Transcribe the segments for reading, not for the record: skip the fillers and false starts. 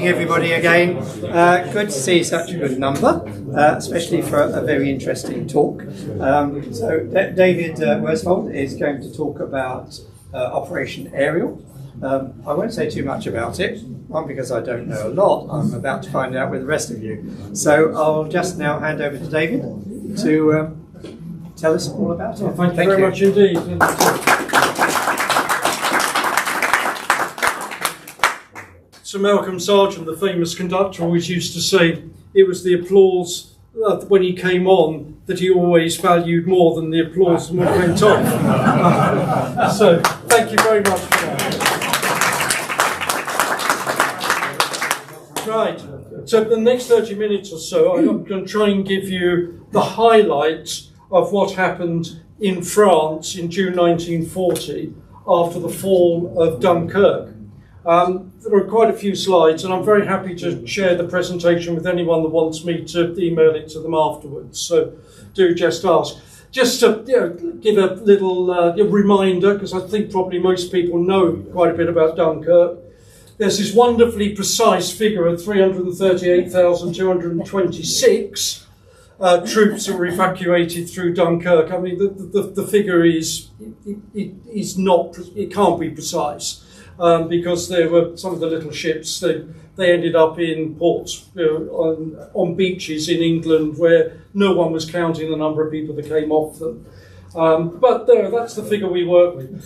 evening, everybody, again. Good to see such a good number, especially for a very interesting talk. David Worsfold is going to talk about Operation Ariel. I won't say too much about it, one, because I don't know a lot. I'm about to find out with the rest of you. So I'll just now hand over to David to tell us all about it. Thank you very much indeed. Sir Malcolm Sargent, the famous conductor, always used to say it was the applause when he came on that he always valued more than the applause when it went off. So thank you very much for that. Right, so the next 30 minutes or so, I'm going to try and give you the highlights of what happened in France in June 1940 after the fall of Dunkirk. There are quite a few slides, and I'm very happy to share the presentation with anyone that wants me to email it to them afterwards. So do just ask. Just to give a little reminder, because I think probably most people know quite a bit about Dunkirk. There's this wonderfully precise figure of 338,226 troops that were evacuated through Dunkirk. I mean, the figure is not, it can't be precise. Because there were some of the little ships, they ended up in ports, on beaches in England where no one was counting the number of people that came off them. But that's the figure we work with.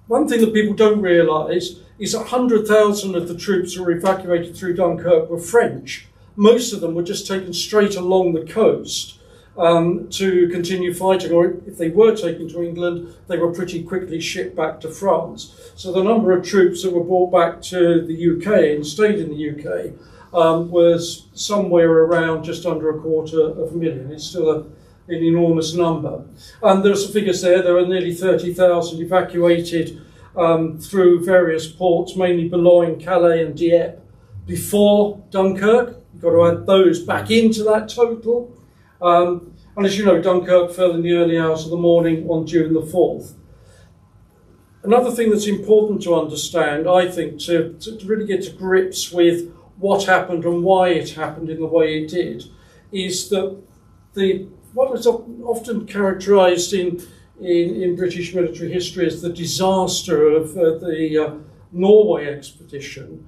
One thing that people don't realise is 100,000 of the troops that were evacuated through Dunkirk were French. Most of them were just taken straight along the coast to continue fighting, or if they were taken to England, they were pretty quickly shipped back to France. So the number of troops that were brought back to the UK and stayed in the UK was somewhere around just under 250,000. It's still an enormous number. And there's some figures there. There were nearly 30,000 evacuated through various ports, mainly Boulogne, Calais and Dieppe, before Dunkirk. You've got to add those back into that total. And as you know, Dunkirk fell in the early hours of the morning on June the 4th. Another thing that's important to understand, I think, to really get to grips with what happened and why it happened in the way it did, is that what is often characterised in British military history as the disaster of the Norway expedition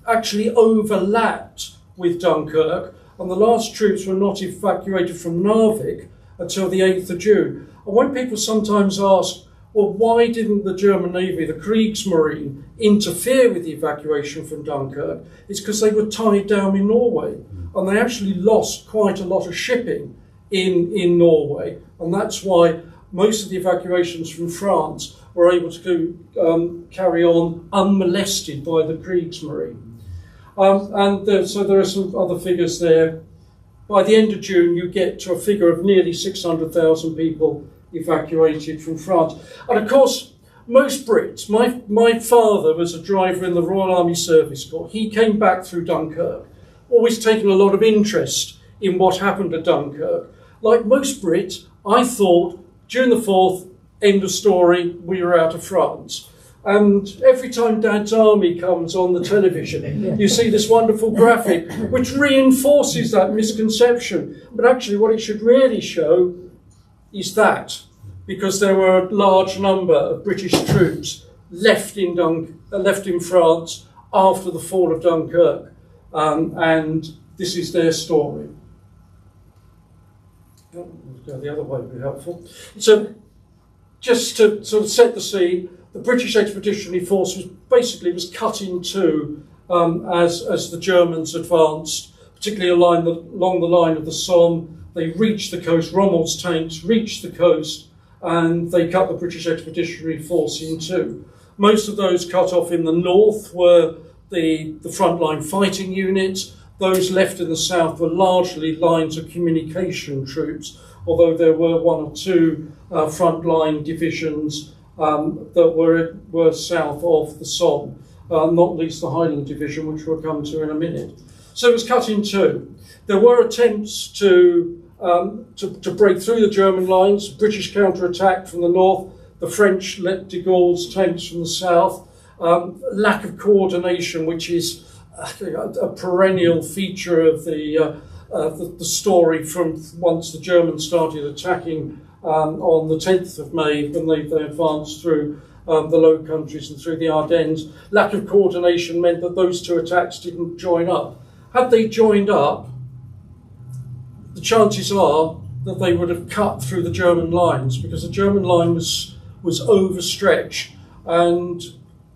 actually overlapped with Dunkirk. And the last troops were not evacuated from Narvik until the 8th of June. And when people sometimes ask, well, why didn't the German Navy, the Kriegsmarine, interfere with the evacuation from Dunkirk? It's because they were tied down in Norway. And they actually lost quite a lot of shipping in Norway. And that's why most of the evacuations from France were able to carry on unmolested by the Kriegsmarine. So there are some other figures there. By the end of June, you get to a figure of nearly 600,000 people evacuated from France. And of course, most Brits, my father was a driver in the Royal Army Service Corps. He came back through Dunkirk, always taking a lot of interest in what happened at Dunkirk. Like most Brits, I thought, June the 4th, end of story, we were out of France. And every time Dad's Army comes on the television, you see this wonderful graphic, which reinforces that misconception. But actually what it should really show is that, because there were a large number of British troops left in France after the fall of Dunkirk. And this is their story. Go the other way would be helpful. So just to sort of set the scene, the British Expeditionary Force was cut in two as the Germans advanced, particularly along the line of the Somme. They reached the coast, Rommel's tanks reached the coast, and they cut the British Expeditionary Force in two. Most of those cut off in the north were the frontline fighting units. Those left in the south were largely lines of communication troops, although there were one or two frontline divisions that were south of the Somme, not least the Highland Division, which we'll come to in a minute. So it was cut in two. There were attempts to break through the German lines. British counter-attacked from the north. The French let de Gaulle's tanks from the south. Lack of coordination, which is a perennial feature of the story from once the Germans started attacking on the 10th of May, when they advanced through the Low Countries and through the Ardennes. Lack of coordination meant that those two attacks didn't join up. Had they joined up, the chances are that they would have cut through the German lines, because the German line was overstretched. And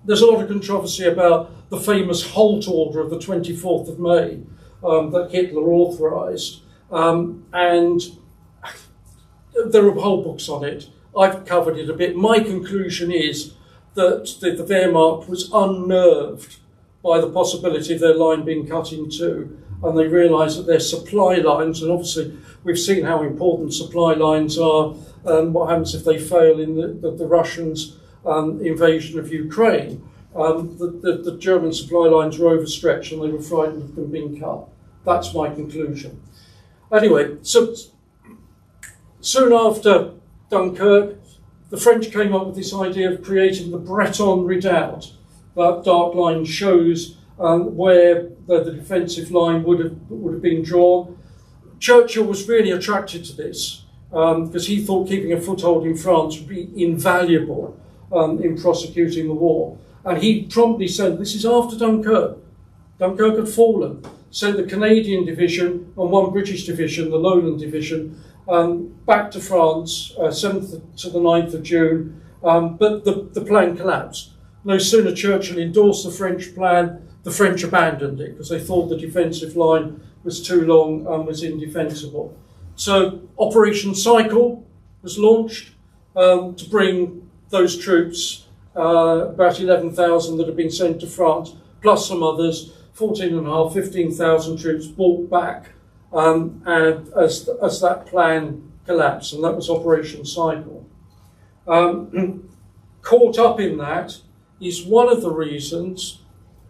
there's a lot of controversy about the famous Holt Order of the 24th of May that Hitler authorised. And there are whole books on it. I've covered it a bit. My conclusion is that the Wehrmacht was unnerved by the possibility of their line being cut in two, and they realised that their supply lines, and obviously we've seen how important supply lines are, what happens if they fail in the Russians' invasion of Ukraine. The German supply lines were overstretched and they were frightened of them being cut. That's my conclusion. Anyway, so soon after Dunkirk, the French came up with this idea of creating the Breton Redoubt. That dark line shows where the defensive line would have been drawn. Churchill was really attracted to this because he thought keeping a foothold in France would be invaluable in prosecuting the war. And he promptly said, this is after Dunkirk. Dunkirk had fallen. Sent the Canadian division and one British division, the Lowland division, back to France, 7th to the 9th of June, but the plan collapsed. No sooner Churchill endorsed the French plan, the French abandoned it because they thought the defensive line was too long and was indefensible. So Operation Cycle was launched to bring those troops, about 11,000 that had been sent to France, plus some others, 14,500, 15,000 troops brought back and as that plan collapsed, and that was Operation Cycle. Caught up in that is one of the reasons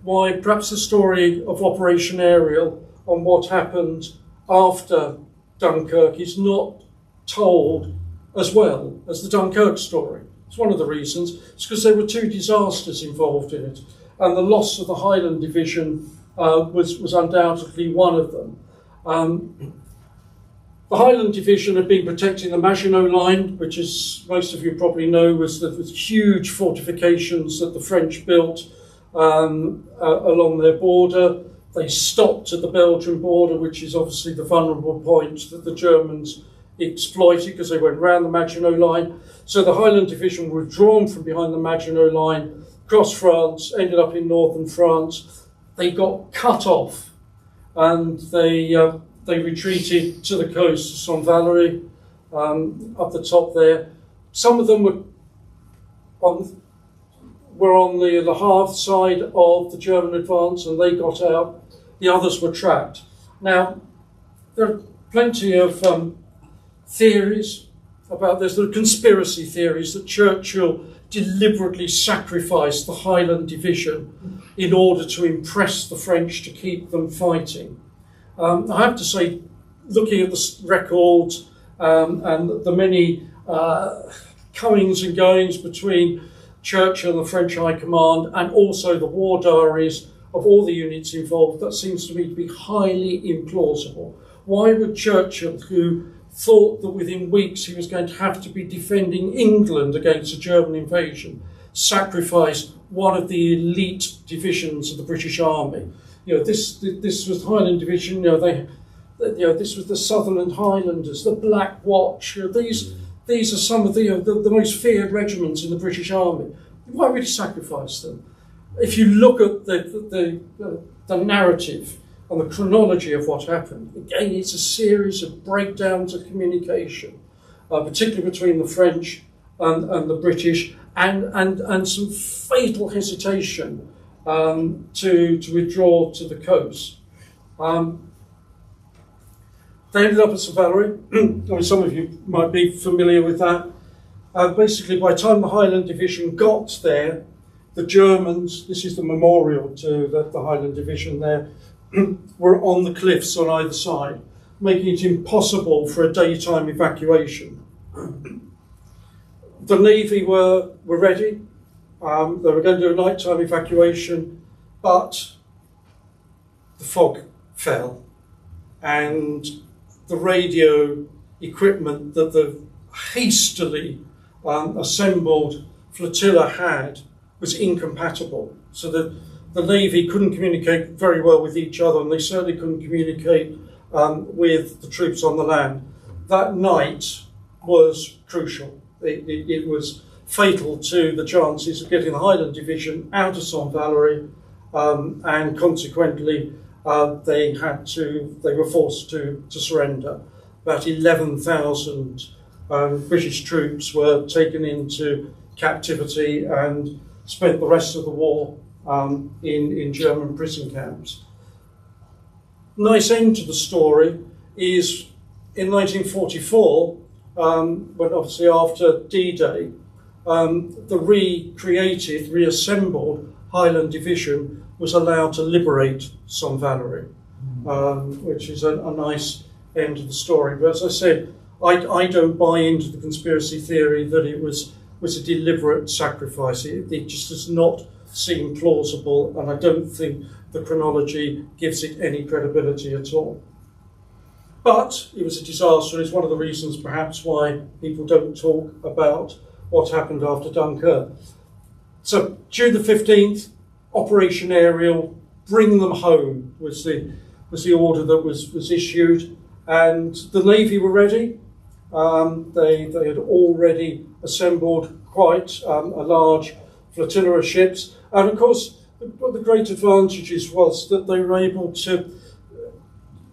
why perhaps the story of Operation Ariel and what happened after Dunkirk is not told as well as the Dunkirk story. It's one of the reasons. It's because there were two disasters involved in it, and the loss of the Highland Division was undoubtedly one of them. The Highland Division had been protecting the Maginot Line, which, as most of you probably know, was the huge fortifications that the French built along their border. They stopped at the Belgian border, which is obviously the vulnerable point that the Germans exploited because they went round the Maginot Line. So the Highland Division were withdrawn from behind the Maginot Line, crossed France, ended up in northern France. They got cut off and they retreated to the coast, Saint Valery, up the top there. Some of them were on the Havre side of the German advance and they got out. The others were trapped. Now, there are plenty of theories about this. There are conspiracy theories that Churchill deliberately sacrificed the Highland Division in order to impress the French to keep them fighting. I have to say, looking at the records and the many comings and goings between Churchill and the French High Command, and also the war diaries of all the units involved, that seems to me to be highly implausible. Why would Churchill, who thought that within weeks he was going to have to be defending England against a German invasion, sacrifice one of the elite divisions of the British Army? You know, this was the Highland Division. This was the Sutherland Highlanders, the Black Watch. These are some of the most feared regiments in the British Army. Why would he sacrifice them? If you look at the narrative and the chronology of what happened, again, it's a series of breakdowns of communication, particularly between the French and the British, and some fatal hesitation to withdraw to the coast. They ended up at St Valery. I mean, some of you might be familiar with that. Basically, by the time the Highland Division got there, the Germans, this is the memorial to the Highland Division there, were on the cliffs on either side, making it impossible for a daytime evacuation. The Navy were ready. They were going to do a nighttime evacuation, but the fog fell, and the radio equipment that the hastily assembled flotilla had was incompatible. So that the Navy couldn't communicate very well with each other, and they certainly couldn't communicate with the troops on the land. That night was crucial. It was fatal to the chances of getting the Highland Division out of St Valery, and consequently they were forced to surrender. About 11,000 British troops were taken into captivity and spent the rest of the war in German prison camps. Nice end to the story is in 1944, when obviously after D-Day, the reassembled Highland Division was allowed to liberate St Valery, which is a nice end to the story. But as I said, I don't buy into the conspiracy theory that it was a deliberate sacrifice. It just does not seem plausible, and I don't think the chronology gives it any credibility at all. But it was a disaster. It's one of the reasons perhaps why people don't talk about what happened after Dunkirk. So June the 15th, Operation Ariel, bring them home was the order that was issued, and the Navy were ready. They had already assembled quite a large flotilla of ships, and of course one of the great advantages was that they were able to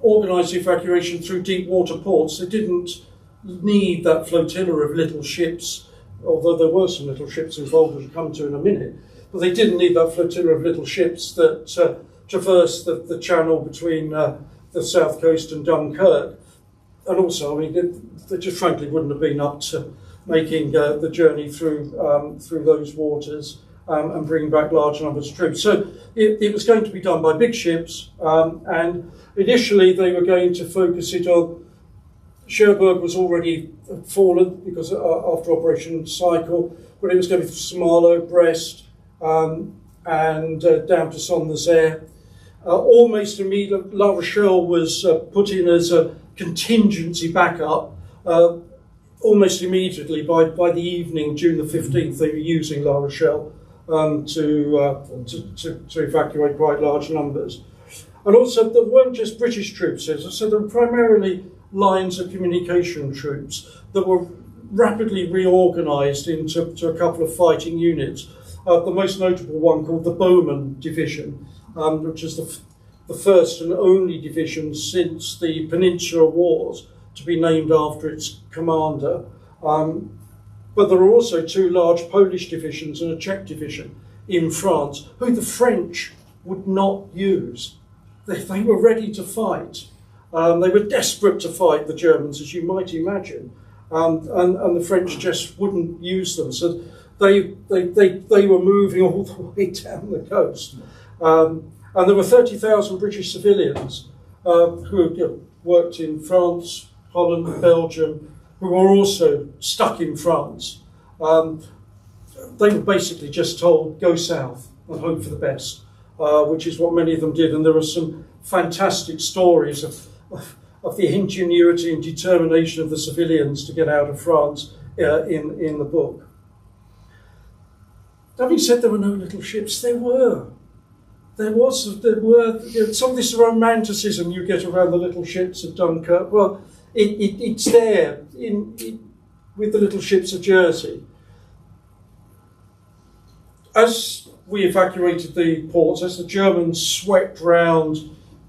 organise the evacuation through deep water ports. They didn't need that flotilla of little ships, although there were some little ships involved, which we'll come to in a minute, but they didn't need that flotilla of little ships that traversed the channel between the south coast and Dunkirk. And also, I mean, they just frankly wouldn't have been up to making the journey through those waters and bringing back large numbers of troops. So it was going to be done by big ships, and initially they were going to focus it on Cherbourg was already fallen because after Operation Cycle, but it was going to be Saint-Malo, Brest, and down to Saint-Nazaire. Almost immediately, La Rochelle was put in as a contingency backup. Almost immediately, by the evening, June the 15th, they were using La Rochelle to evacuate quite large numbers. And also, there weren't just British troops, as I said, there were primarily lines of communication troops that were rapidly reorganised into a couple of fighting units. The most notable one called the Bowman Division, which is the first and only division since the Peninsular Wars to be named after its commander. But there are also two large Polish divisions and a Czech division in France, who the French would not use. They were ready to fight. They were desperate to fight the Germans, as you might imagine, and the French just wouldn't use them. So they were moving all the way down the coast. And there were 30,000 British civilians who worked in France, Holland, Belgium, who were also stuck in France. They were basically just told, go south and hope for the best, which is what many of them did. And there are some fantastic stories of the ingenuity and determination of the civilians to get out of France in the book. Having said there were no little ships, there were. There were some of this romanticism you get around the little ships of Dunkirk. Well, it's there with the little ships of Jersey. As we evacuated the ports, as the Germans swept round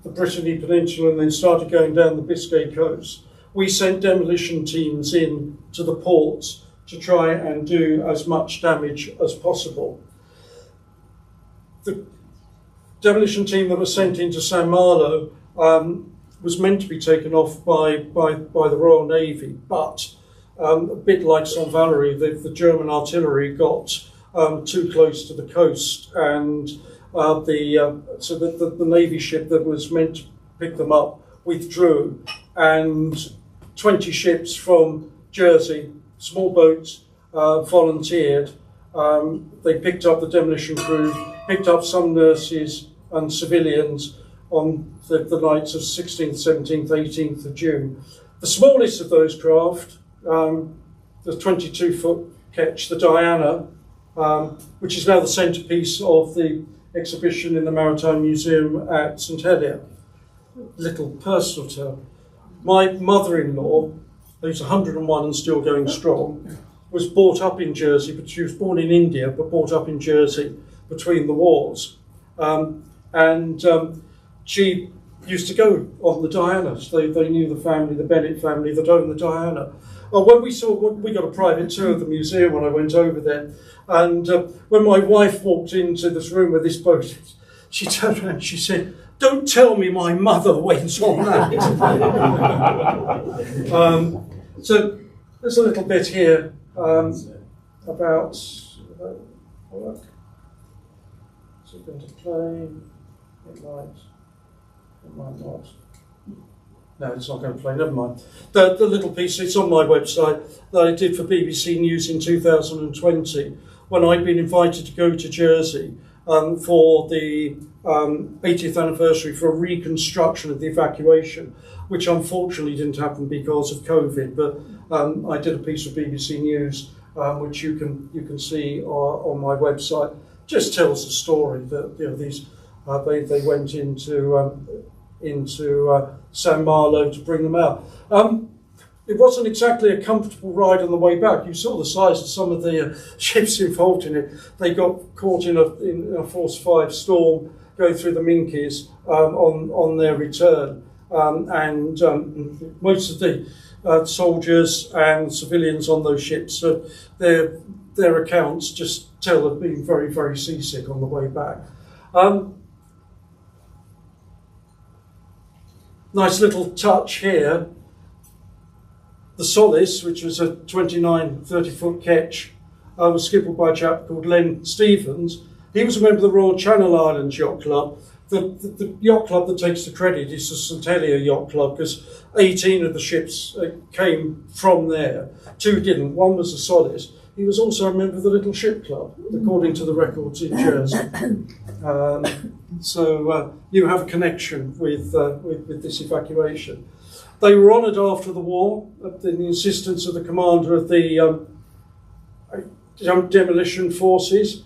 the Brittany Peninsula and then started going down the Biscay coast, we sent demolition teams in to the ports to try and do as much damage as possible. The demolition team that was sent into Saint-Malo was meant to be taken off by the Royal Navy, but a bit like St Valery, the German artillery got too close to the coast, and so the Navy ship that was meant to pick them up withdrew, and 20 ships from Jersey, small boats, volunteered. They picked up the demolition crew, picked up some nurses and civilians, on the nights of 16th, 17th, 18th of June. The smallest of those craft, the 22-foot ketch, the Diana, which is now the centrepiece of the exhibition in the Maritime Museum at St Helier. Little personal tale. My mother-in-law, who's 101 and still going strong, was brought up in Jersey, but she was born in India, but brought up in Jersey between the wars. She used to go on the Diana. So they knew the family, the Bennett family that owned the Diana. When we got a private tour of the museum when I went over there, and when my wife walked into this room where this boat is, she turned around and she said, "Don't tell me my mother went on that." So there's a little bit here about work. Is it going to play? It might not. No, it's not going to play, never mind. The little piece, it's on my website, that I did for BBC News in 2020, when I'd been invited to go to Jersey for the 80th anniversary for a reconstruction of the evacuation, which unfortunately didn't happen because of COVID, but I did a piece for BBC News, which you can see on my website. Just tells the story that these they went into San Marlo to bring them out. It wasn't exactly a comfortable ride on the way back. You saw the size of some of the ships involved in it. They got caught in a Force 5 storm going through the Minkies on their return. Most of the soldiers and civilians on those ships, their accounts just tell of being very, very seasick on the way back. Nice little touch here. The Solace, which was a 29, 30-foot ketch, was skippered by a chap called Len Stevens. He was a member of the Royal Channel Islands Yacht Club. The yacht club that takes the credit is the St Helier Yacht Club, because 18 of the ships came from there. 2 didn't. One was the Solace. He was also a member of the Little Ship Club, according to the records in Jersey. So you have a connection with this evacuation. They were honoured after the war at the insistence of the commander of the demolition forces.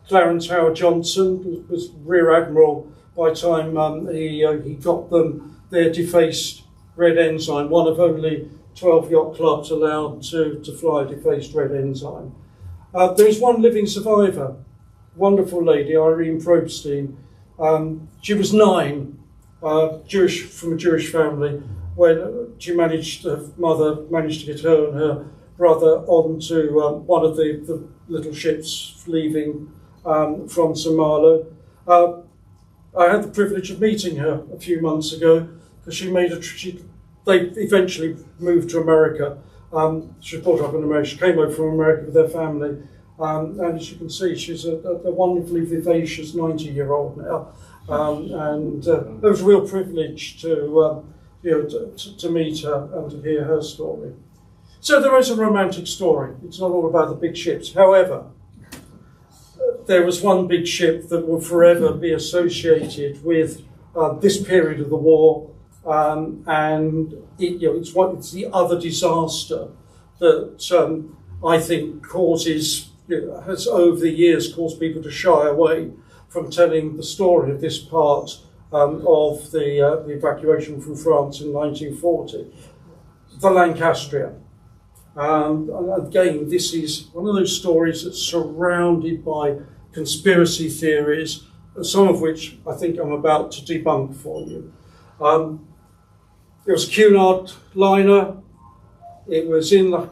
Clarence Howard Johnson was Rear Admiral by the time he got them their defaced red ensign, one of only 12 yacht clubs allowed to fly a defaced red ensign. There is one living survivor, wonderful lady, Irene Probstein. She was 9, Jewish, from a Jewish family, when her mother managed to get her and her brother onto one of the little ships leaving from St Malo. I had the privilege of meeting her a few months ago, because they eventually moved to America. She was brought up in America. She came over from America with her family. And as you can see, she's a wonderfully vivacious 90-year-old now. It was a real privilege to meet her and to hear her story. So there is a romantic story. It's not all about the big ships. However, there was one big ship that will forever be associated with this period of the war, and it's the other disaster that I think has over the years caused people to shy away from telling the story of this part of the evacuation from France in 1940, the Lancastria. Again, this is one of those stories that's surrounded by conspiracy theories, some of which I think I'm about to debunk for you. It was a Cunard liner. It was in the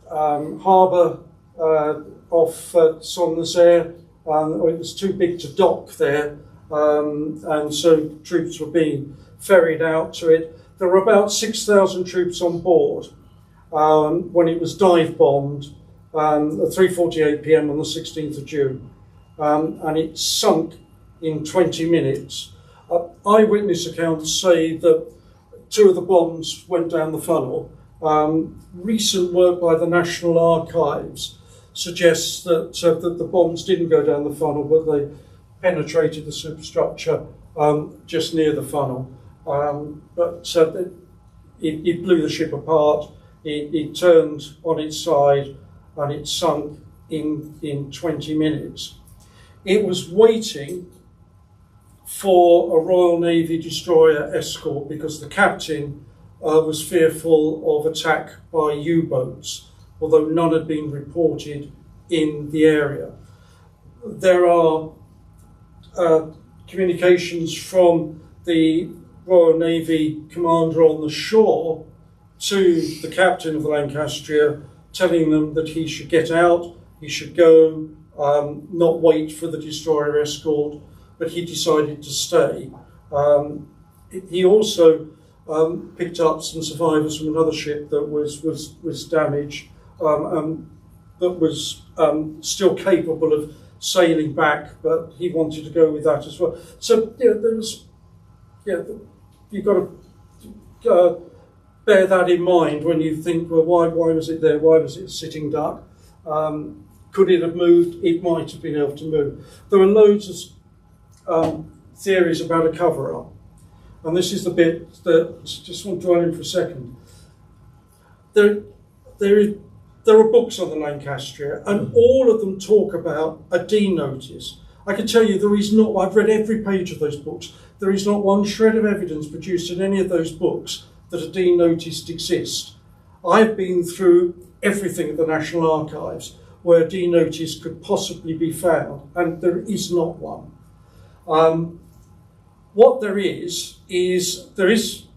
harbour off Saint-Nazaire. It was too big to dock there, and so troops were being ferried out to it. There were about 6,000 troops on board when it was dive bombed at 3:48 p.m. on the 16th of June, and it sunk in 20 minutes. Eyewitness accounts say that 2 of the bombs went down the funnel. Recent work by the National Archives suggests that the bombs didn't go down the funnel, but they penetrated the superstructure just near the funnel. But it blew the ship apart. It turned on its side and it sunk in 20 minutes. It was waiting for a Royal Navy destroyer escort because the captain was fearful of attack by U-boats, although none had been reported in the area. There are communications from the Royal Navy commander on the shore to the captain of the Lancastria, telling them that he should get out, he should go, not wait for the destroyer escort, but he decided to stay. He also picked up some survivors from another ship that was damaged, that was still capable of sailing back, but he wanted to go with that as well. So you've got to bear that in mind when you think, well, why was it there? Why was it a sitting duck? Could it have moved? It might have been able to move. There are loads of theories about a cover-up, and this is the bit that I just want to dwell in for a second. There are books on the Lancastria, and all of them talk about a D notice. I can tell you there is not, I've read every page of those books, there is not one shred of evidence produced in any of those books that a D notice exists. I've been through everything at the National Archives where a D notice could possibly be found, and there is not one. What there is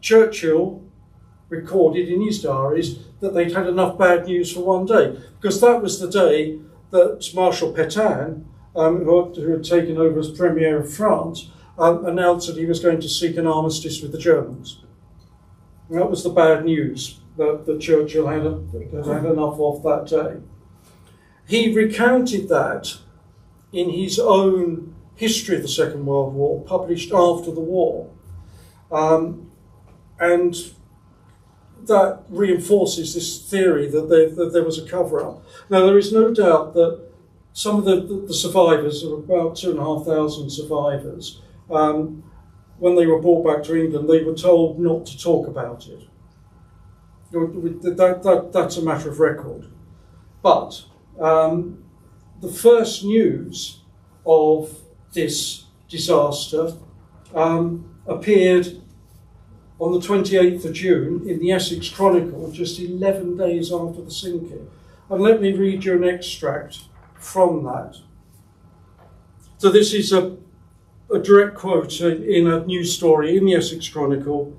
Churchill recorded in his diaries that they'd had enough bad news for one day, because that was the day that Marshal Pétain, who had taken over as Premier of France, announced that he was going to seek an armistice with the Germans. And that was the bad news that Churchill had enough of that day. He recounted that in his own history of the Second World War, published after the war. And that reinforces this theory that there was a cover-up. Now, there is no doubt that some of the survivors, there were about 2,500 survivors, when they were brought back to England, they were told not to talk about it. That's a matter of record. But the first news of this disaster appeared on the 28th of June in the Essex Chronicle, just 11 days after the sinking. And let me read you an extract from that. So this is a direct quote in a news story in the Essex Chronicle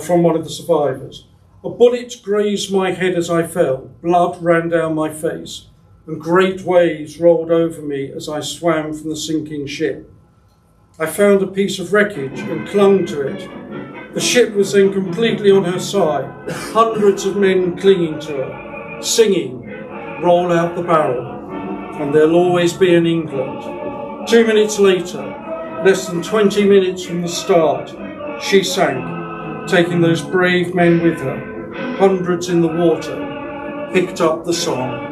from one of the survivors. "A bullet grazed my head as I fell, blood ran down my face, and great waves rolled over me as I swam from the sinking ship. I found a piece of wreckage and clung to it. The ship was then completely on her side, hundreds of men clinging to her, singing, 'Roll out the barrel, and there'll always be an England.' 2 minutes later, less than 20 minutes from the start, she sank, taking those brave men with her, hundreds in the water, picked up the song."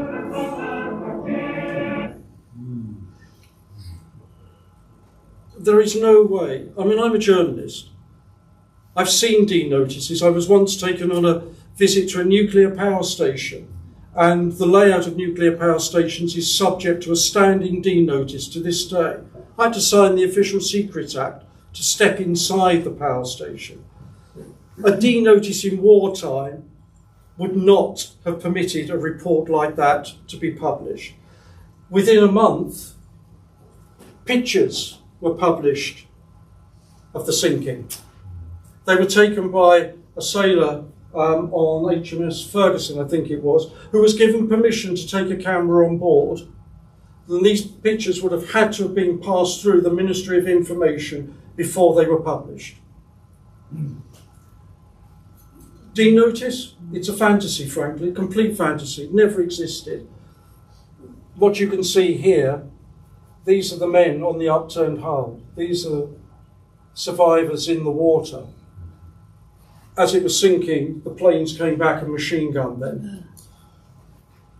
There is no way. I mean, I'm a journalist. I've seen D notices. I was once taken on a visit to a nuclear power station, and the layout of nuclear power stations is subject to a standing D notice to this day. I had to sign the Official Secrets Act to step inside the power station. A D notice in wartime would not have permitted a report like that to be published. Within a month, pictures were published of the sinking. They were taken by a sailor on HMS Ferguson, I think it was, who was given permission to take a camera on board. And these pictures would have had to have been passed through the Ministry of Information before they were published. D notice? It's a fantasy, frankly, complete fantasy. It never existed. What you can see here, these are the men on the upturned hull. These are survivors in the water. As it was sinking, the planes came back and machine gunned them.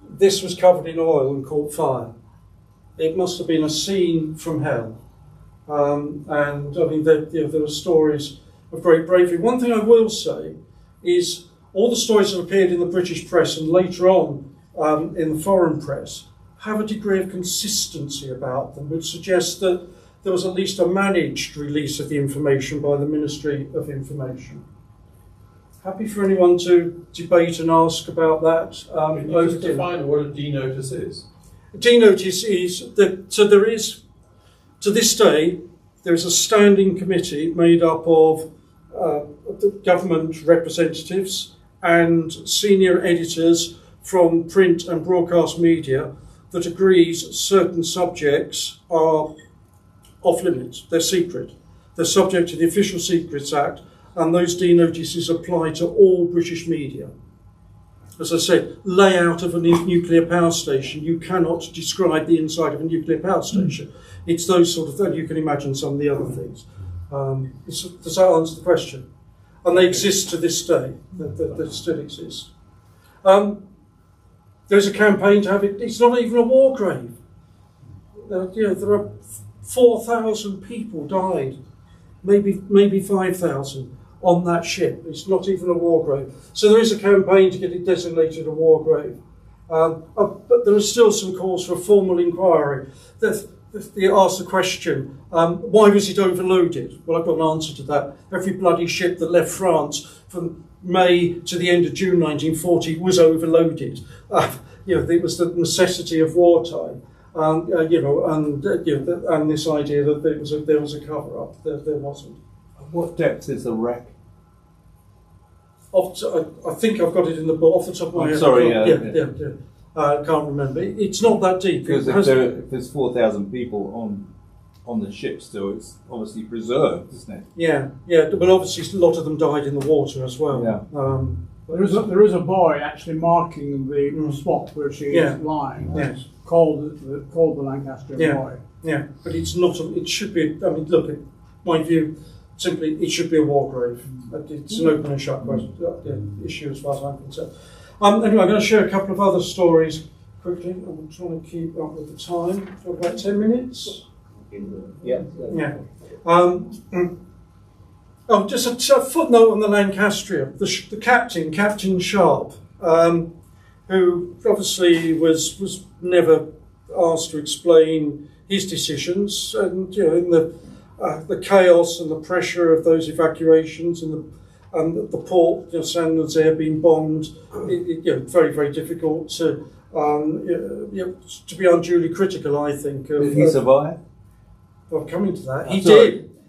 This was covered in oil and caught fire. It must have been a scene from hell. And I mean, there are stories of great bravery. One thing I will say is all the stories that appeared in the British press and later on in the foreign press have a degree of consistency about them, which suggests that there was at least a managed release of the information by the Ministry of Information. Happy for anyone to debate and ask about that. Can you just define what a D-notice is? A D-notice is that, so there is, to this day, there is a standing committee made up of government representatives and senior editors from print and broadcast media that agrees certain subjects are off limits, they're secret. They're subject to the Official Secrets Act, and those D-notices apply to all British media. As I said, layout of a nuclear power station, you cannot describe the inside of a nuclear power station. It's those sort of things. You can imagine some of the other things. Does that answer the question? And they exist to this day. They still exist. There's a campaign to have it. It's not even a war grave. There are 4,000 people died, maybe 5,000 on that ship. It's not even a war grave. So there is a campaign to get it designated a war grave. But there are still some calls for a formal inquiry. They ask the question, why was it overloaded? Well, I've got an answer to that. Every bloody ship that left France from May to the end of June 1940 was overloaded. It was the necessity of wartime. And this idea that there was a cover-up. There wasn't. What depth is the wreck? I think I've got it in the book off the top of my head. Sorry, yeah. I can't remember. It's not that deep. Because if there's 4,000 people on the ship still, it's obviously preserved, isn't it? Yeah. But obviously a lot of them died in the water as well. Yeah. There is a buoy actually marking the spot where she is lying. Yes. Called the Lancastrian buoy. Yeah, but it's not. It should be. I mean, look, in my view, simply it should be a war grave. It's an open and shut question, issue as far as I'm concerned. Anyway, I'm going to share a couple of other stories quickly. I'm trying to keep up with the time. Got about 10 minutes. Yeah. Just a footnote on the Lancastria. The captain, Captain Sharp, who obviously was never asked to explain his decisions, and in the chaos and the pressure of those evacuations and the port, Saint Nazaire being bombed, very, very difficult to be unduly critical, I think. Did he survive? Well, coming to that,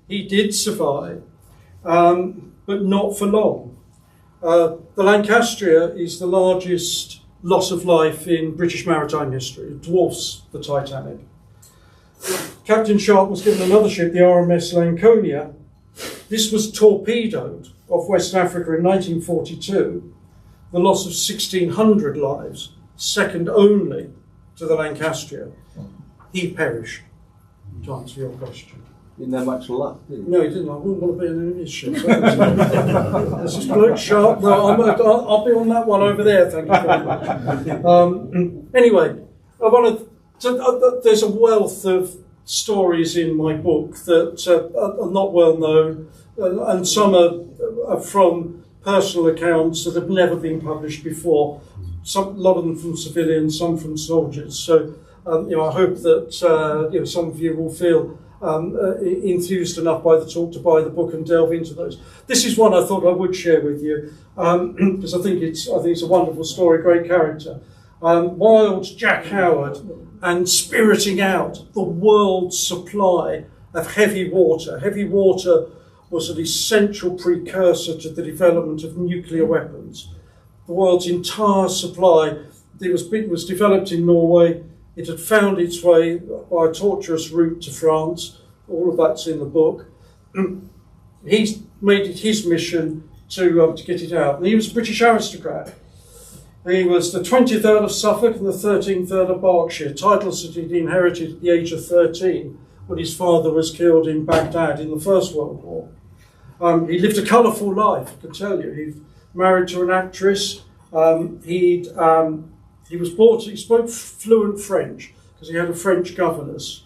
he did survive, but not for long. The Lancastria is the largest loss of life in British maritime history. It dwarfs the Titanic. Captain Sharp was given another ship, the RMS Lanconia. This was torpedoed off West Africa in 1942, the loss of 1,600 lives, second only to the Lancastria. He perished, to answer your question. Didn't have much luck, did he? No, he didn't. I wouldn't want to be in any of his ships. This is bloke Sharp. No, I'll be on that one over there, thank you very much. Anyway, there's a wealth of stories in my book that are not well known, and some are from personal accounts that have never been published before. A lot of them from civilians, some from soldiers. So, I hope that some of you will feel enthused enough by the talk to buy the book and delve into those. This is one I thought I would share with you because I think it's a wonderful story, great character. Wild Jack Howard and spiriting out the world's supply of heavy water. Heavy water was an essential precursor to the development of nuclear weapons. The world's entire supply, it was developed in Norway. It had found its way by a tortuous route to France. All of that's in the book. He's made it his mission to get it out. And he was a British aristocrat. He was the 20th Earl of Suffolk and the 13th Earl of Berkshire, titles that he'd inherited at the age of 13 when his father was killed in Baghdad in the First World War. He lived a colourful life, I can tell you. He married to an actress. He spoke fluent French because he had a French governess.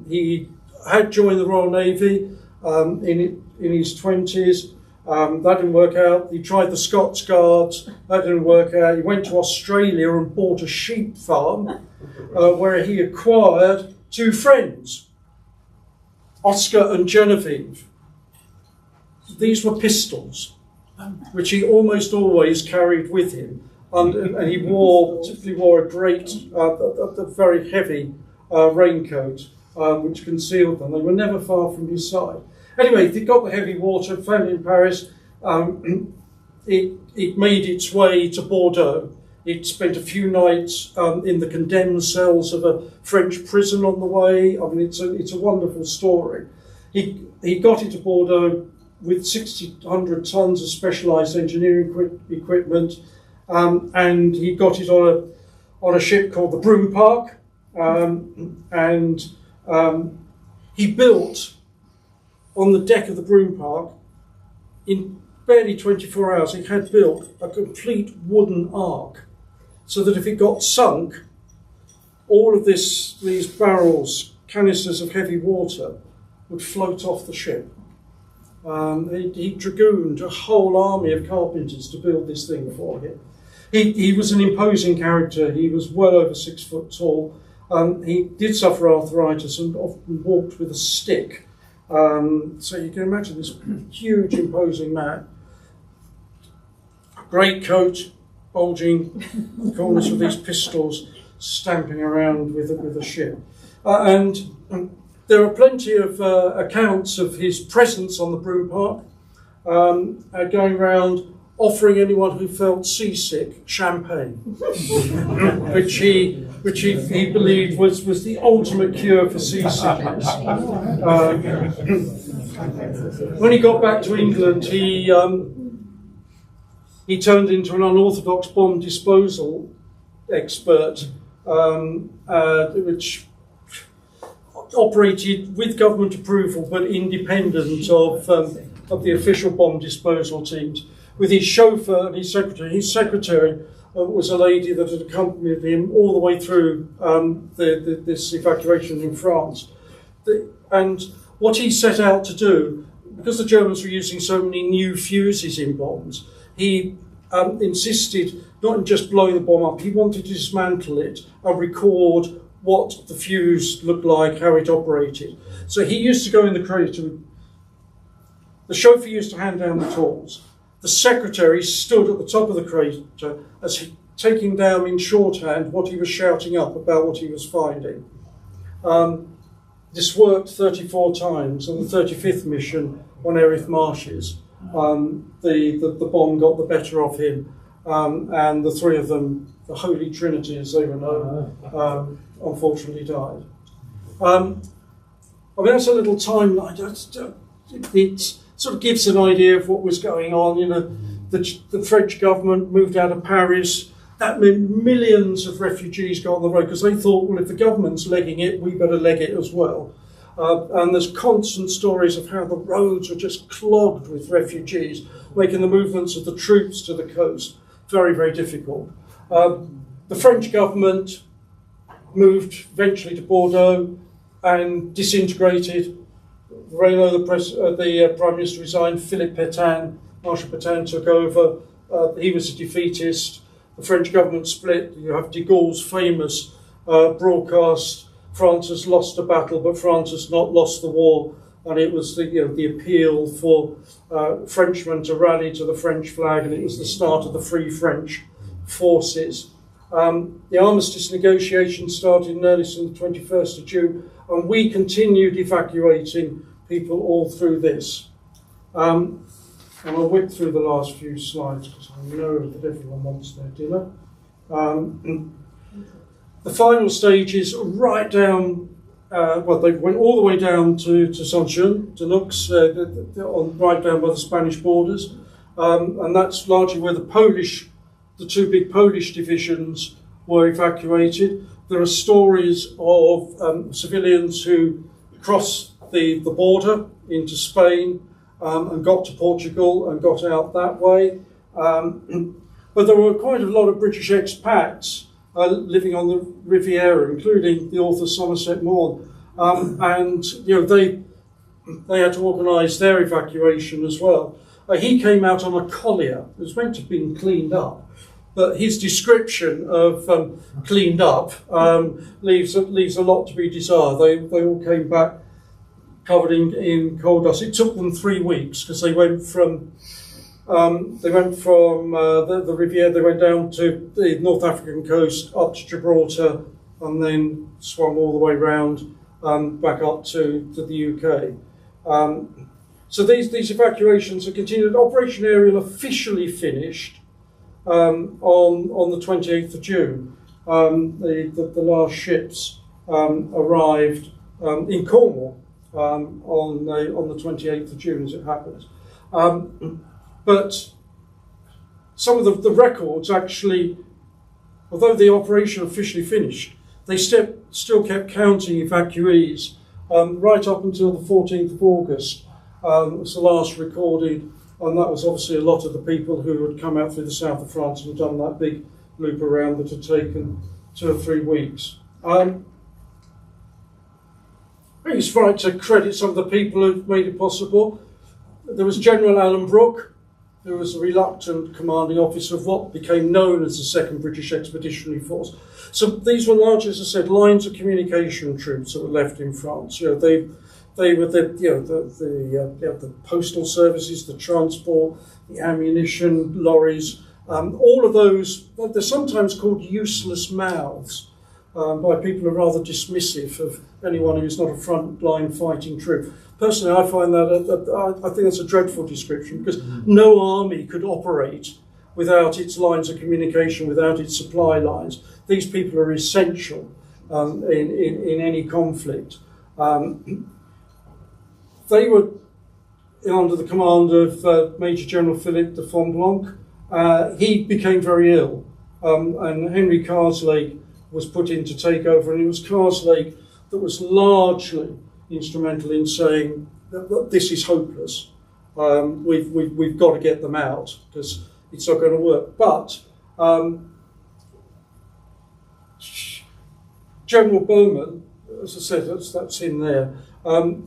He had joined the Royal Navy in his 20s. That didn't work out. He tried the Scots Guards. That didn't work out. He went to Australia and bought a sheep farm where he acquired two friends, Oscar and Genevieve. These were pistols, which he almost always carried with him. And he typically wore a very heavy raincoat, which concealed them. They were never far from his side. Anyway, they got the heavy water, found it in Paris. It made its way to Bordeaux. It spent a few nights in the condemned cells of a French prison on the way. I mean, it's a wonderful story. He got into Bordeaux with 1,600 tons of specialised engineering equipment, and he got it on a ship called the Broom Park, and he built on the deck of the Broom Park, in barely 24 hours, he had built a complete wooden ark, so that if it got sunk, all of these barrels, canisters of heavy water, would float off the ship. He dragooned a whole army of carpenters to build this thing for him. He was an imposing character. He was well over 6 foot tall. He did suffer arthritis and often walked with a stick. So you can imagine this huge, imposing man. Great coat, bulging corners of these pistols, stamping around with a ship. And there are plenty of accounts of his presence on the Broom Park, going around offering anyone who felt seasick champagne, which he believed was the ultimate cure for seasickness. When he got back to England, he turned into an unorthodox bomb disposal expert, which operated with government approval but independent of the official bomb disposal teams, with his chauffeur and his secretary. His secretary was a lady that had accompanied him all the way through this evacuation in France. And what he set out to do, because the Germans were using so many new fuses in bombs, he insisted not on just blowing the bomb up, he wanted to dismantle it and record what the fuse looked like, how it operated. So he used to go in the crater. The chauffeur used to hand down the tools. The secretary stood at the top of the crater as he taking down in shorthand what he was shouting up about what he was finding. This worked 34 times. On the 35th mission on Erith Marshes, the bomb got the better of him, and the three of them, the Holy Trinity as they were known, unfortunately died. I mean, that's a little timeline. It sort of gives an idea of what was going on. You know, the French government moved out of Paris. That meant millions of refugees got on the road because they thought, well, if the government's legging it, we better leg it as well. And there's constant stories of how the roads were just clogged with refugees, making the movements of the troops to the coast very, very difficult. The French government moved eventually to Bordeaux and disintegrated. Reynaud, the Prime Minister, resigned. Philippe Pétain, Marshal Pétain, took over. He was a defeatist. The French government split. You have de Gaulle's famous broadcast, France has lost a battle, but France has not lost the war. And it was the appeal for Frenchmen to rally to the French flag, and it was the start of the Free French forces. The armistice negotiations started in earnest on the 21st of June, and we continued evacuating people all through this. And I'll whip through the last few slides because I know that everyone wants their dinner. The final stage is right down, they went all the way down to Saint-Jean, to Nux, right down by the Spanish borders. And that's largely where the two big Polish divisions were evacuated. There are stories of civilians who crossed the border into Spain and got to Portugal and got out that way. But there were quite a lot of British expats living on the Riviera, including the author Somerset Maugham. and they had to organise their evacuation as well. He came out on a collier. It was meant to have been cleaned up, but his description of cleaned up leaves a lot to be desired. They all came back covered in coal dust. It took them 3 weeks because they went from the Riviera. They went down to the North African coast, up to Gibraltar, and then swung all the way round back up to the UK. So these evacuations are continued. Operation Ariel officially finished on the 28th of June. The last ships arrived in Cornwall on the 28th of June, as it happens. But some of the records actually, although the operation officially finished, they still kept counting evacuees right up until the 14th of August. Was the last recorded, and that was obviously a lot of the people who had come out through the south of France and done that big loop around that had taken 2 or 3 weeks. I think it's right to credit some of the people who made it possible. There was General Alan Brooke, who was a reluctant commanding officer of what became known as the 2nd British Expeditionary Force. So these were largely, as I said, lines of communication troops that were left in France. They were the postal services, the transport, the ammunition lorries, all of those. They're sometimes called useless mouths by people who are rather dismissive of anyone who's not a front-line fighting troop. Personally, I find that I think that's a dreadful description, because no army could operate without its lines of communication, without its supply lines. These people are essential in any conflict. They were under the command of Major General Philippe de Fonblanc. He became very ill, and Henry Carslake was put in to take over, and it was Carslake that was largely instrumental in saying that this is hopeless. We've got to get them out because it's not going to work. But General Bowman, as I said, that's in there.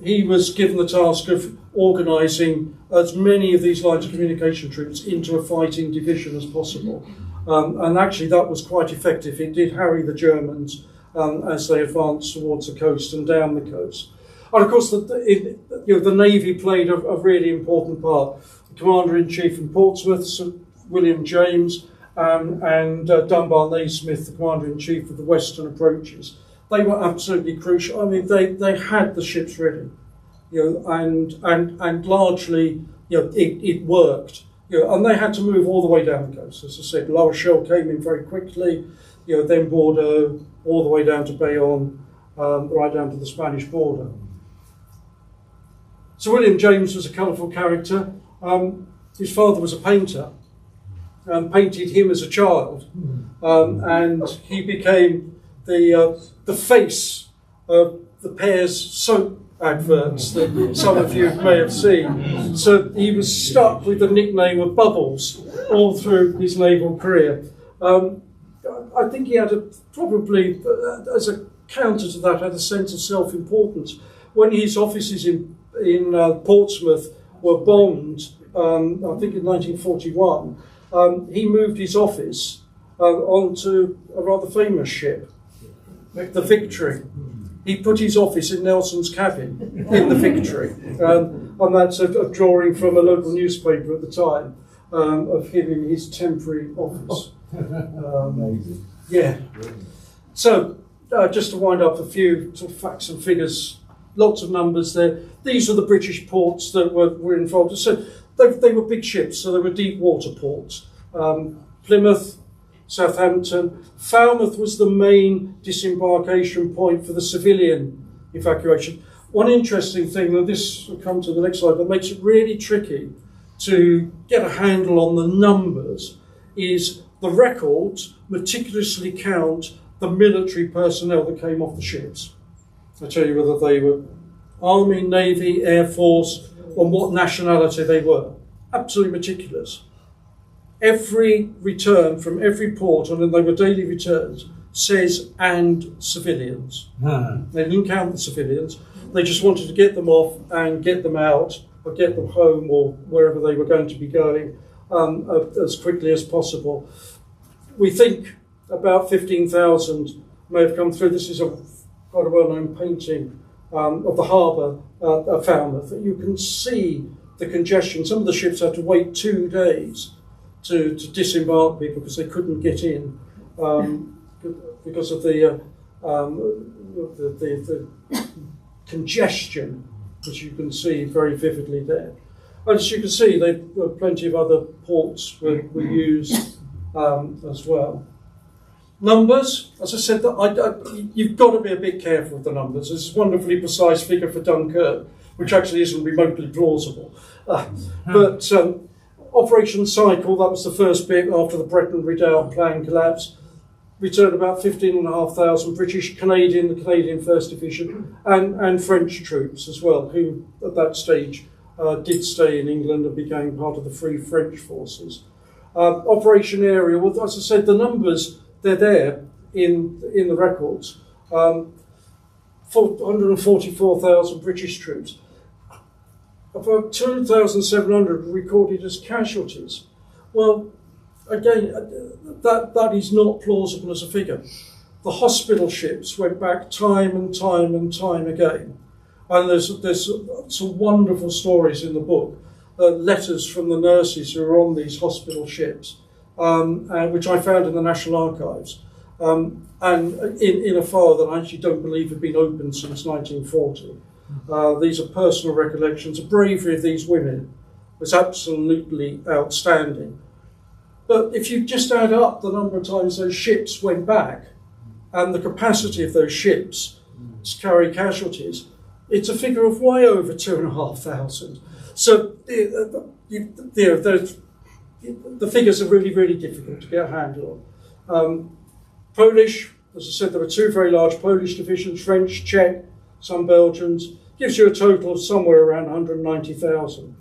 He was given the task of organising as many of these lines of communication troops into a fighting division as possible. And actually that was quite effective. It did harry the Germans as they advanced towards the coast and down the coast. And of course the Navy played a really important part. The Commander-in-Chief in Portsmouth, Sir William James, and Dunbar Naismith, the Commander-in-Chief of the Western approaches. They were absolutely crucial. I mean, they had the ships ready, and largely, it worked. And they had to move all the way down the coast. As I said, La Rochelle came in very quickly, then Bordeaux, all the way down to Bayonne, right down to the Spanish border. So William James was a colourful character. His father was a painter, and painted him as a child, and he became the face of the Pears soap adverts that some of you may have seen. So he was stuck with the nickname of Bubbles all through his naval career. I think he had probably, as a counter to that, had a sense of self-importance. When his offices in Portsmouth were bombed, I think in 1941, he moved his office onto a rather famous ship, the Victory. He put his office in Nelson's cabin in the Victory, and that's a drawing from a local newspaper at the time of him in his temporary office. Amazing. Yeah. So, just to wind up a few sort of facts and figures, lots of numbers there. These are the British ports that were involved. So they were big ships, so they were deep water ports. Plymouth, Southampton. Falmouth was the main disembarkation point for the civilian evacuation. One interesting thing, and this will come to the next slide, that makes it really tricky to get a handle on the numbers, is the records meticulously count the military personnel that came off the ships. I tell you whether they were Army, Navy, Air Force, or what nationality they were. Absolutely meticulous. Every return from every port, and they were daily returns, says and civilians. They didn't count the civilians. They just wanted to get them off and get them out, or get them home, or wherever they were going to be going, as quickly as possible. We think about 15,000 may have come through. This is quite a well-known painting of the harbour at Falmouth. You can see the congestion. Some of the ships had to wait 2 days to disembark people because they couldn't get in because of the congestion, which you can see very vividly there. As you can see, plenty of other ports were used as well. Numbers, as I said, you've got to be a bit careful with the numbers. There's a wonderfully precise figure for Dunkirk, which actually isn't remotely plausible. But Operation Cycle, that was the first bit after the Bretton Redoubt plan collapsed, returned about 15,500 British, the Canadian 1st Division, and French troops as well, who at that stage did stay in England and became part of the Free French Forces. Operation Area, well, as I said, the numbers, they're there in the records. 144,000 British troops. About 2,700 recorded as casualties. Well, again, that is not plausible as a figure. The hospital ships went back time and time and time again. And there's some wonderful stories in the book, letters from the nurses who were on these hospital ships, which I found in the National Archives, and in a file that I actually don't believe had been opened since 1940. These are personal recollections. The bravery of these women was absolutely outstanding. But if you just add up the number of times those ships went back and the capacity of those ships to carry casualties, it's a figure of way over 2,500. So the figures are really, really difficult to get a handle on. Polish, as I said, there were 2 very large Polish divisions, French, Czech, some Belgians, gives you a total of somewhere around 190,000.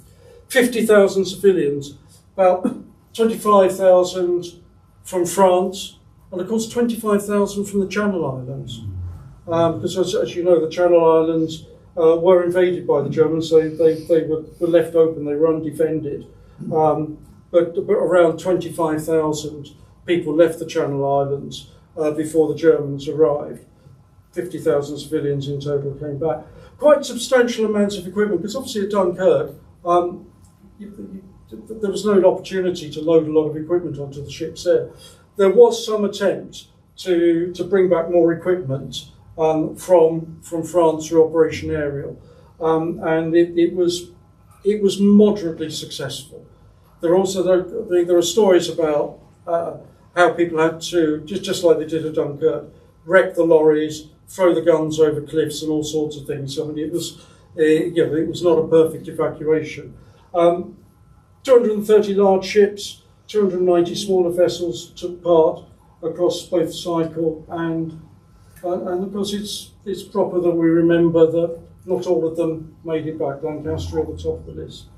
50,000 civilians, about 25,000 from France, and of course 25,000 from the Channel Islands. Because as you know, the Channel Islands were invaded by the Germans, so they were left open, they were undefended. But around 25,000 people left the Channel Islands before the Germans arrived. 50,000 civilians in total came back. Quite substantial amounts of equipment, because obviously at Dunkirk, there was no opportunity to load a lot of equipment onto the ships there. There was some attempt to bring back more equipment from France through Operation Ariel, and it was moderately successful. There are stories about how people had to, just like they did at Dunkirk, wreck the lorries, throw the guns over cliffs and all sorts of things. I mean, it was not a perfect evacuation. 230 large ships, 290 smaller vessels took part across both Cycle and of course it's proper that we remember that not all of them made it back. Lancaster at the top of the list.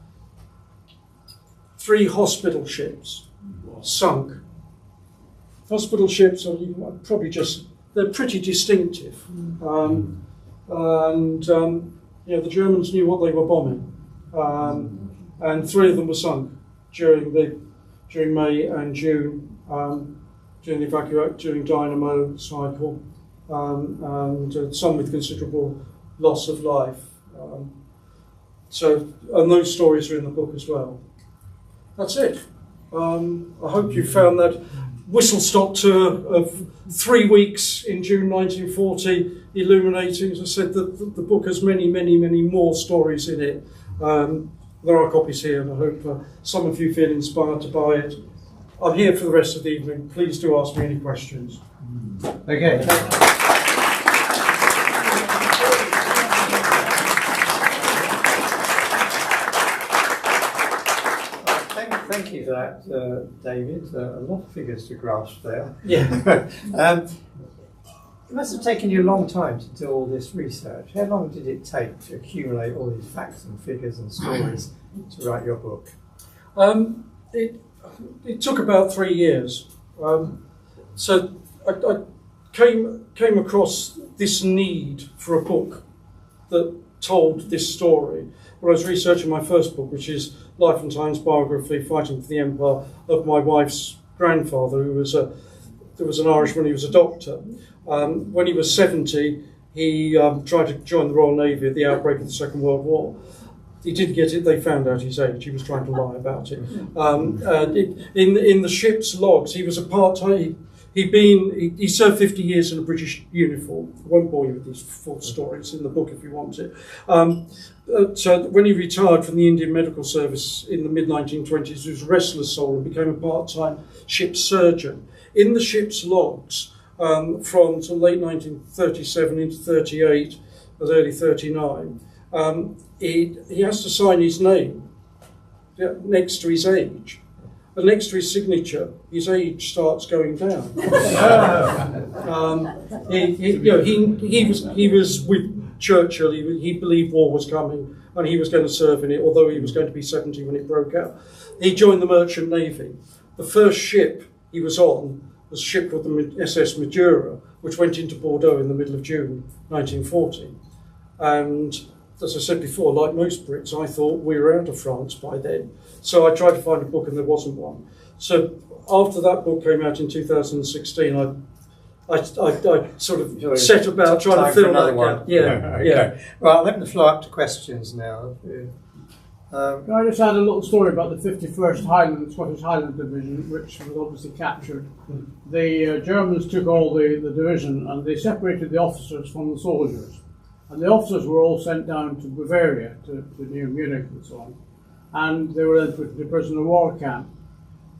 3 hospital ships sunk. Hospital ships are they're pretty distinctive. The Germans knew what they were bombing. And 3 of them were sunk during May and June, during the evacuation, during Dynamo Cycle, and some with considerable loss of life. And those stories are in the book as well. That's it. I hope you found that whistle-stop tour of 3 weeks in June 1940 illuminating. As I said, the book has many, many, many more stories in it. There are copies here, and I hope some of you feel inspired to buy it. I'm here for the rest of the evening. Please do ask me any questions. Okay. Thank you for that, David. A lot of figures to grasp there. Yeah. It must have taken you a long time to do all this research. How long did it take to accumulate all these facts and figures and stories to write your book? It took about 3 years. So I came across this need for a book that told this story when I was researching my first book, which is Life and Times biography, Fighting for the Empire, of my wife's grandfather, who was an Irishman. He was a doctor. When he was 70, he tried to join the Royal Navy at the outbreak of the Second World War. He didn't get it. They found out his age. He was trying to lie about it. In the ship's logs, he was a part-time. He served 50 years in a British uniform. I won't bore you with these full stories in the book if you want it. So when he retired from the Indian Medical Service in the mid-1920s, he was a restless soul and became a part-time ship surgeon. In the ship's logs, from to late 1937 into 38, or early 39, he has to sign his name next to his age. And next to his signature, his age starts going down. He was with Churchill. He believed war was coming, and he was going to serve in it. Although he was going to be 70 when it broke out, he joined the Merchant Navy. The first ship he was on was a ship called the SS Madura, which went into Bordeaux in the middle of June 1940. And as I said before, like most Brits, I thought we were out of France by then. So I tried to find a book and there wasn't one. So after that book came out in 2016, I sort of set about trying to fill that gap. Yeah, Okay. yeah. Right, I'll open the floor up to questions now. Can I just add a little story about the 51st Scottish Highland Division, which was obviously captured? The Germans took all the division and they separated the officers from the soldiers. And the officers were all sent down to Bavaria, to near Munich and so on. And they were then put into prisoner of war camp.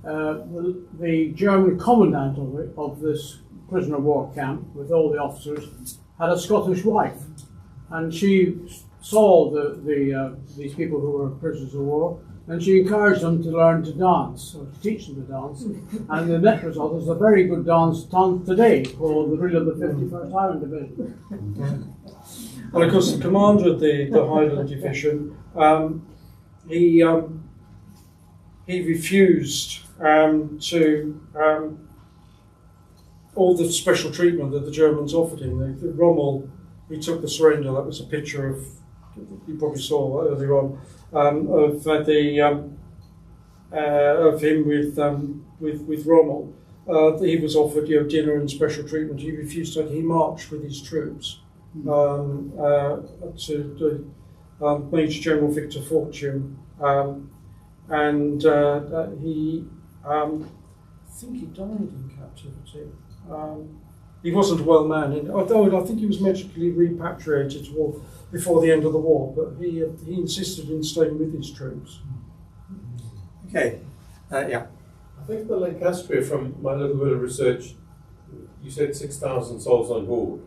The German commandant of this prisoner of war camp, with all the officers, had a Scottish wife. And she saw these people who were prisoners of war, and she encouraged them to learn to dance, or to teach them to dance. And the net result is a very good dance today for the drill of the 51st Highland Division. And of course, the commander of the Highland Division, he refused to all the special treatment that the Germans offered him. Rommel, he took the surrender. That was a picture of, you probably saw earlier on, of him with Rommel. He was offered dinner and special treatment. He refused to. He marched with his troops to Major General Victor Fortune, and he, I think he died in captivity. He wasn't a well man, although I think he was medically repatriated before the end of the war, but he insisted in staying with his troops. Okay, yeah. I think the Lancastrier, from my little bit of research, you said 6,000 souls on board.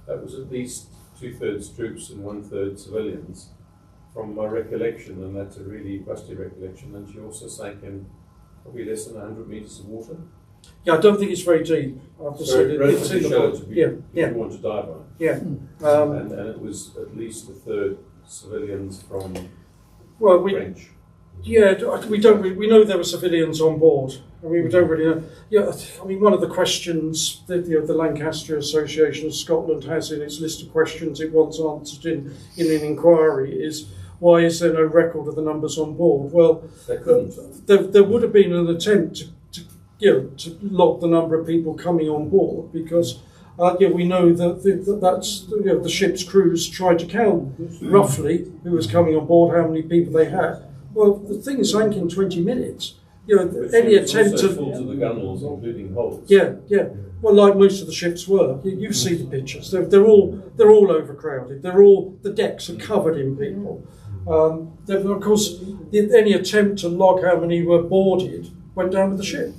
That was at least 2/3 troops and 1/3 civilians, from my recollection, and that's a really rusty recollection. And she also sank in probably less than 100 metres of water. Yeah, I don't think it's very deep. I have to say that it's in the shallow book. to be, Yeah, if yeah, you want to dive on. yeah. And it was at least 1/3 civilians from Well, French. we know there were civilians on board. I mean, we don't really know. Yeah, I mean, one of the questions that the Lancaster Association of Scotland has in its list of questions it wants answered in an inquiry is, why is there no record of the numbers on board? Well, there would have been an attempt to log the number of people coming on board, because we know that that's the ship's crews tried to count roughly who was coming on board, how many people they had. Well, the thing sank in 20 minutes. Any attempt to full to the gunwales, including holes. Yeah. Well, like most of the ships were. You see the pictures. They're all overcrowded. The decks are covered in people. Of course, any attempt to log how many were boarded went down with the ship.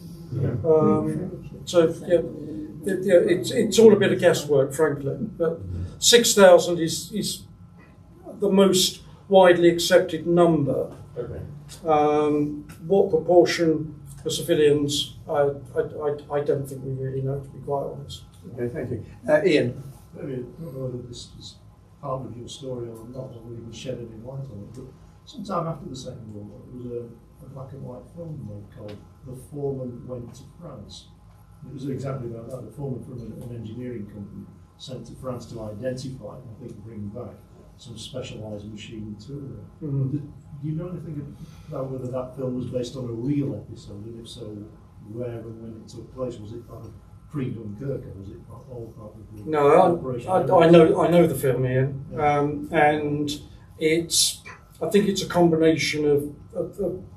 It's all a bit of guesswork, frankly. But 6,000 is the most widely accepted number. Okay. What proportion for civilians, I don't think we really know, to be quite honest. Okay, thank you. Ian. Maybe I don't know whether this is part of your story or not, or even shed any light on it, but sometime after the Second World War, there was a black and white film made called The Foreman Went to France. It was exactly about that. The foreman from an engineering company sent to France to identify, and I think bring back some specialised machine tool. Do you know anything about whether that film was based on a real episode, and if so, where and when it took place? Was it part of pre-Dunkirk, or was it all part of the operation? I know the film, Ian, and I think it's a combination of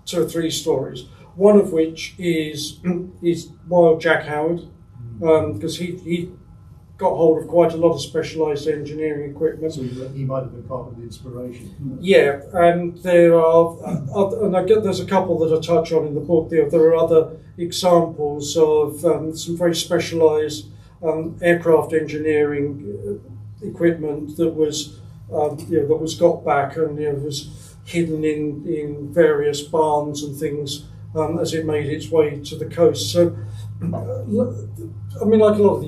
2 or 3 stories. One of which is Wild Jack Howard, because he got hold of quite a lot of specialised engineering equipment. So he might have been part of the inspiration. Yeah, and there are, there's a couple that I touch on in the book. There are other examples of some very specialised aircraft engineering equipment that was got back and was hidden in various barns and things as it made its way to the coast. So, I mean, like a lot of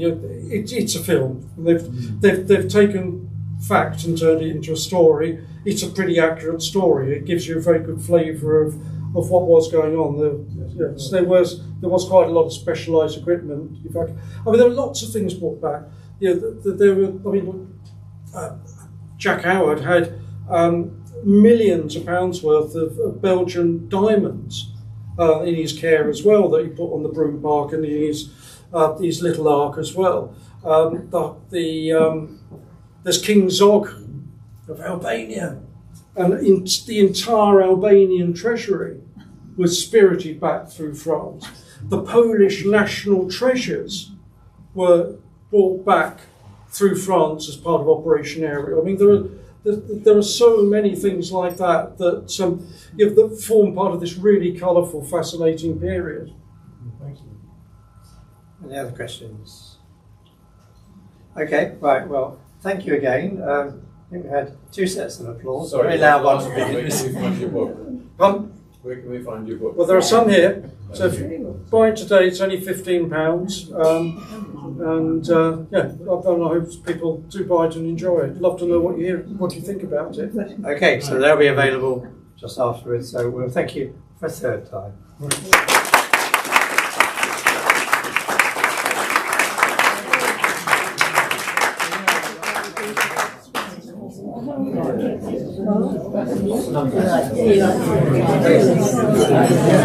it's a film. They've taken fact and turned it into a story. It's a pretty accurate story. It gives you a very good flavour of what was going on. There was quite a lot of specialised equipment. In fact, I mean, there were lots of things brought back. Jack Howard had millions of pounds worth of Belgian diamonds in his care as well, that he put on the broom bark and in his little ark as well. There's King Zog of Albania, and the entire Albanian treasury was spirited back through France. The Polish national treasures were brought back through France as part of Operation Ariel. I mean, there are so many things like that that form part of this really colourful, fascinating period. Thank you. Any other questions? Okay, right, well, thank you again. I think we had 2 sets of applause. Sorry, Very loud last ones. one. Where can we find your book? Where can we find your book? Well, there are some here. So if you buy it today, it's only £15. I hope people do buy it and enjoy it. Love to know what you think about it. Okay, so they'll be available just afterwards. So we'll thank you for a 3rd time. Yeah.